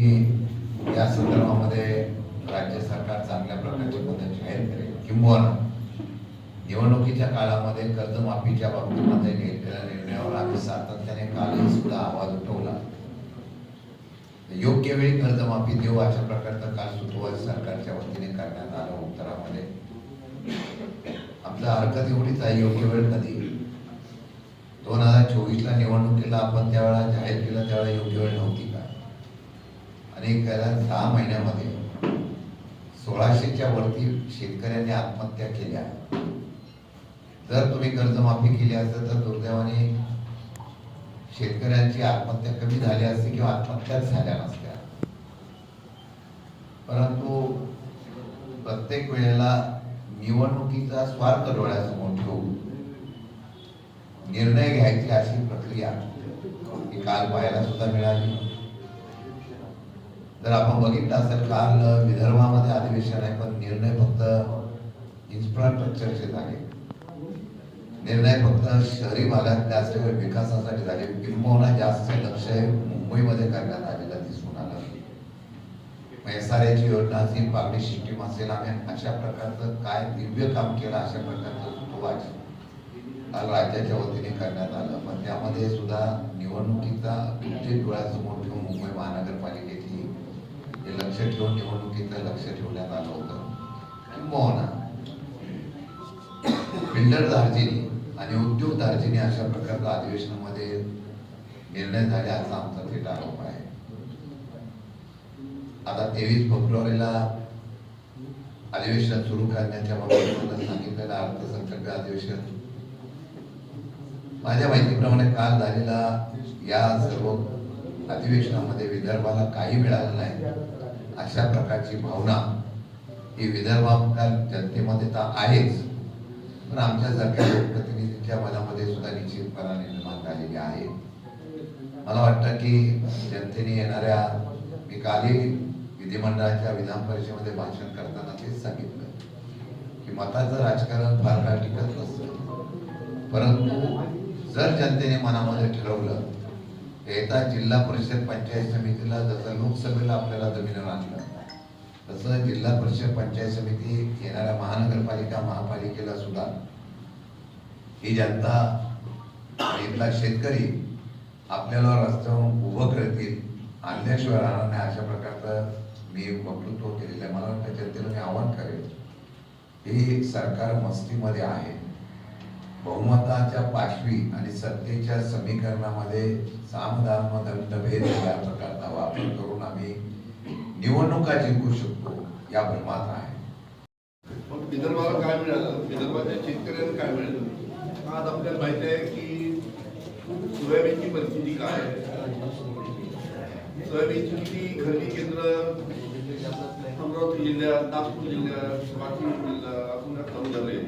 या संदर्भामध्ये राज्य सरकार चांगल्या प्रकारची मदत जाहीर करेल किंबहुना निवडणुकीच्या काळामध्ये कर्जमाफीच्या बाबतीमध्ये घेतलेल्या निर्णयावर आम्ही सातत्याने कालही सुद्धा आवाज उठवला। योग्य वेळी कर्जमाफी देऊ अशा प्रकारचं काल सुतोवाच सरकारच्या वतीने करण्यात आलं। उत्तरामध्ये आपला हरकत एवढीच आहे, योग्य वेळ कधी 2024ला निवडणुकीला आपण त्यावेळेला जाहीर केलं त्यावेळेला योग्य वेळ नव्हती का? आणि गेल्या 6 महिन्यामध्ये 1600च्या वरती शेतकऱ्यांनी आत्महत्या केल्या। जर तुम्ही कर्जमाफी केली असते तर दुर्दैवाने शेतकऱ्यांची आत्महत्या कमी झाली असती किंवा आत्महत्याच झाल्या नसत्या। परंतु प्रत्येक वेळेला निवडणुकीचा स्वार्थ डोळ्यासमोर ठेवून निर्णय घ्यायची अशी प्रक्रिया ही काल पाहायला सुद्धा मिळाली। जर आपण बघितलं असेल काल विदर्भामध्ये अधिवेशन आहे, पण निर्णय फक्त इन्फ्रास्ट्रक्चरचे झाले, निर्णय फक्त शहरी भागातल्या असलेल्या विकासासाठी झाले, किंबहुना जास्त लक्ष मुंबईमध्ये करण्यात आलेलं दिसून आलं। SRAची योजना असेल, पागडी सिस्टीम असेल, आम्ही अशा प्रकारचं काय दिव्य काम केलं अशा प्रकारचं सुतोवाच काल राज्याच्या वतीने करण्यात आलं। पण त्यामध्ये सुद्धा निवडणुकीचा उद्देश डोळ्यासमोर ठेवून मुंबई महानगरपालिकेची हे लक्ष ठेवून निवडणुकीचं लक्ष ठेवण्यात आलं होतं। किंबहुना बिल्डर दार्जिनी आणि उद्योग दार्जिनी अशा प्रकारच्या अधिवेशनामध्ये निर्णय झाले असा आमचा थेट आरोप आहे। आता 23 फेब्रुवारीला अधिवेशन सुरू करण्याच्या बाबतीत सांगितलेलं अर्थसंकल्पीय अधिवेशन माझ्या माहितीप्रमाणे काल झालेला या सर्व अधिवेशनामध्ये विदर्भाला काही मिळालं नाही अशा प्रकारची भावना ही विदर्भाच्या जनतेमध्ये तर आहेच, पण आमच्यासारख्या लोकप्रतिनिधींच्या मनामध्ये सुद्धा निश्चितपणाने निर्माण झालेली आहे। मला वाटतं की जनतेने येणाऱ्या, मी कालही विधिमंडळाच्या विधान परिषदेमध्ये भाषण करताना तेच सांगितलं की मताचं राजकारण फार काळ टिकत नसतं, परंतु जर जनतेने मनामध्ये ठरवलं येता जिल्हा परिषद पंचायत समितीला जसं लोकसभेला आपल्याला जमिनीवर आणलं तसं जिल्हा परिषद पंचायत समिती येणाऱ्या महानगरपालिका महापालिकेला सुद्धा ही जनता इथला शेतकरी आपल्याला रस्त्यावरून उभं करतील, आणल्याशिवाय राहणार नाही अशा प्रकारचं मी वक्तृत्व केलेलं आहे। मला वाटतं जनतेला मी आवाहन करेन, ही सरकार मस्तीमध्ये आहे। बहुमताच्या पाशवी आणि सत्तेच्या समीकरणामध्ये सामदान दंडभेद या प्रकारचा वापर करून आम्ही निवडणुका जिंकू शकतो या भ्रमात आहे। पण विदर्भाला काय मिळालं, विदर्भाच्या शेतकऱ्यांना काय मिळालं? आज आपल्याला माहिती आहे की सोयाबीनची परिस्थिती काय आहे। सोयाबीनची किती खरेदी केंद्र अमरावती जिल्ह्यात, नागपूर जिल्ह्यात, वाशिम जिल्हा अजून चालू झाले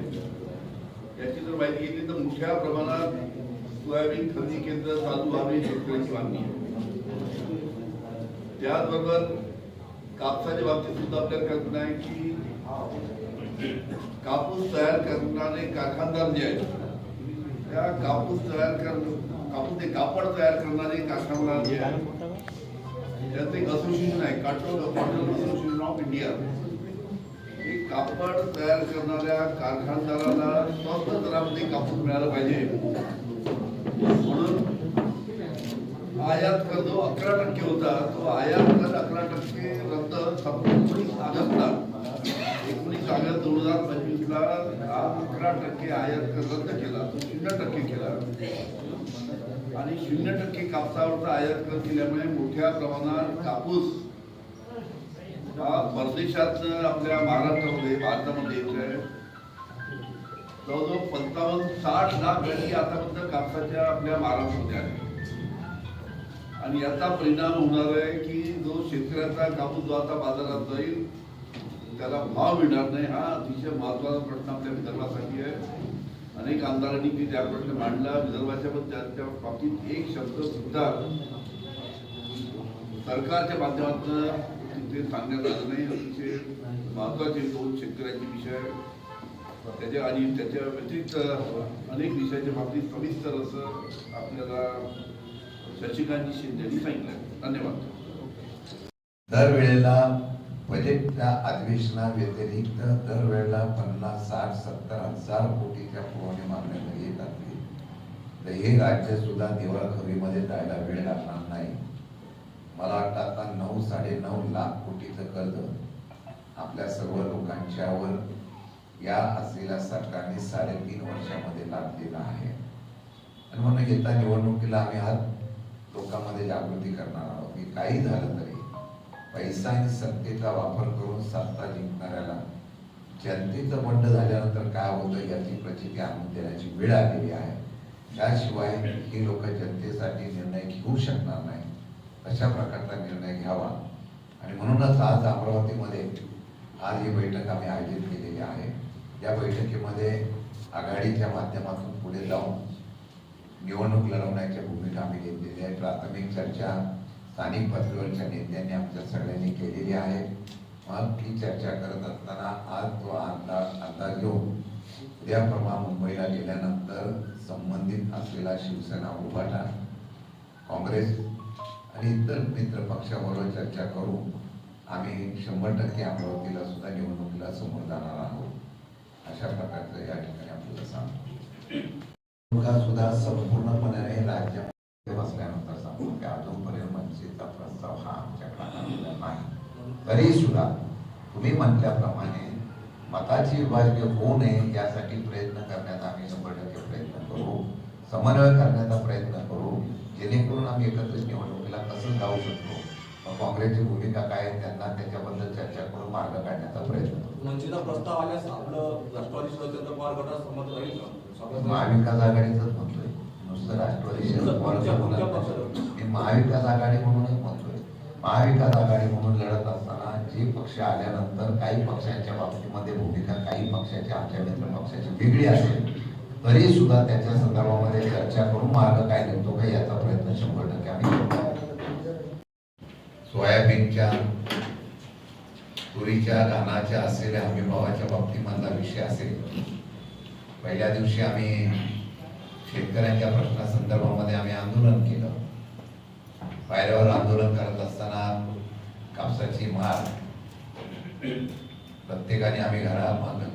याची जर माहिती घेतली तर मोठ्या प्रमाणात सोयाबीन खरेदी केंद्र चालू व्हावे शेतकऱ्यांची मागणी आहे। त्याचबरोबर कापसाच्या बाबतीत सुद्धा आपल्याला कल्पना आहे की कापूस तयार करणारे कारखानदार जे आहेत त्या कापूस ते कापड तयार करणारे कारखानदार जे आहेत त्याचं एक असोसिएशन आहे, कॉटन असोसिएशन ऑफ इंडिया। एक कापड तयार करणाऱ्या कारखानदाराला स्वस्त दरामध्ये कापूस मिळाला पाहिजे म्हणून आयात कर जो 11% होता तो आयात कर 11% रद्द 19 ऑगस्टला 19 ऑगस्ट 2025ला 11% आयात कर रद्द केला, 0% केला आणि 0% कापसावरचा आयात कर केल्यामुळे मोठ्या प्रमाणात कापूस हा परदेशात आपल्या महाराष्ट्रामध्ये भारतामध्ये येत आहे। जवळजवळ 55-60 लाख गाडी आतापर्यंत कापसाच्या आपल्या महाराष्ट्रामध्ये आहे आणि याचा परिणाम होणार आहे की जो शेतकऱ्याचा कापूस जो आता बाजारात जाईल त्याला भाव मिळणार नाही। हा अतिशय महत्त्वाचा प्रश्न आपल्या विदर्भासाठी आहे। अनेक आमदारांनी की त्या प्रश्न मांडला विदर्भाच्या, पण त्याच्या बाबतीत एक शब्द सुद्धा सरकारच्या माध्यमातून तिथे सांगण्यात आलं नाही। अतिशय महत्त्वाचे 2 शेतकऱ्यांचे विषय त्याच्या आणि त्याच्या व्यतिरिक्त अनेक विषयाच्या बाबतीत सविस्तर असं आपल्याला शशिकांत शिंदे यांनी सांगितलं। धन्यवाद। दरवेळेला बजेटच्या अधिवेशनाव्यतिरिक्त दरवेळेला 50, 60, 70 हजार कोटीच्या पुरवणी मागण्या जरी येत असतील तर हे राज्य सुद्धा दिवाळखोरीमध्ये जायला वेळ लागणार नाही. मला वाटतं आता 9-9.5 लाख कोटीचं कर्ज आपल्या सर्व लोकांच्यावर या असलेल्या सरकारने 3.5 वर्षामध्ये लादलेलं आहे. आणि म्हणून येत्या निवडणुकीला आम्ही आज लोकांमध्ये जागृती करणार आहोत की काही झालं तरी पैसा आणि सत्तेचा वापर करून सत्ता जिंकणाऱ्याला जनतेचं बंड झाल्यानंतर काय होतं याची प्रचिती आणून देण्याची वेळ आलेली आहे. त्याशिवाय ही लोक जनतेसाठी निर्णय घेऊ शकणार नाही. अशा प्रकारचा निर्णय घ्यावा आणि म्हणूनच आज अमरावतीमध्ये आज ही बैठक आम्ही आयोजित केलेली आहे. या बैठकीमध्ये आघाडीच्या माध्यमातून पुढे जाऊन निवडणूक लढवण्याची भूमिका आम्ही घेतलेली आहे. प्राथमिक चर्चा स्थानिक पातळीवरच्या नेत्यांनी आमच्या सगळ्यांनी केलेली आहे. मग ती चर्चा करत असताना आज तो अंदाज घेऊन उद्या परवा मुंबईला गेल्यानंतर संबंधित असलेला शिवसेना, उभाटा, काँग्रेस आणि इतर मित्र पक्षाबरोबर चर्चा करून आम्ही 100% अमरावतीला सुद्धा निवडणुकीला समोर जाणार आहोत. अशा प्रकारचं या ठिकाणी आपल्याला सांगतो सुद्धा संपूर्णपणे राज्यामध्ये बसल्यानंतर सांगतो की अजूनपर्यंत मनसेचा प्रस्ताव हा आमच्याकडे आलेला नाही. तरी सुद्धा तुम्ही म्हटल्याप्रमाणे मताची विभाजने होऊ नये यासाठी प्रयत्न करण्याचा आम्ही 100% प्रयत्न करू. समन्वय करण्याचा प्रयत्न करू जेणेकरून आम्ही एकत्रित निवडणुकीला कसं जाऊ शकतो. काँग्रेसची भूमिका काय त्यांना त्याच्याबद्दल चर्चा करून मार्ग काढण्याचा प्रयत्न करू. मनसेचा प्रस्ताव आल्यास आपलं राष्ट्रवादी शरद पवार गटात सहमत राहील का? महाविकास आघाडीच म्हणतोय, नुसतं राष्ट्रवादी शरद पवार. मी महाविकास आघाडी म्हणूनच म्हणतोय. महाविकास आघाडी म्हणून लढत असताना जे पक्ष आल्यानंतर काही पक्षांच्या बाबतीमध्ये भूमिका काही पक्षाची आमच्या मित्र पक्षाची वेगळी असेल तरी सुद्धा त्याच्या संदर्भामध्ये चर्चा करून मार्ग काय निघतो का याचा प्रयत्न 100% आम्ही करतो. सोयाबीनच्या, तुरीच्या, धानाच्या असलेल्या हमीभावाच्या बाबतीमधला विषय असेल. पहिल्या दिवशी आम्ही शेतकऱ्यांच्या प्रश्नासंदर्भामध्ये आम्ही आंदोलन केलं. पायऱ्यावर आंदोलन करत असताना कापसाची मार प्रत्येकाने आम्ही गळ्यामध्ये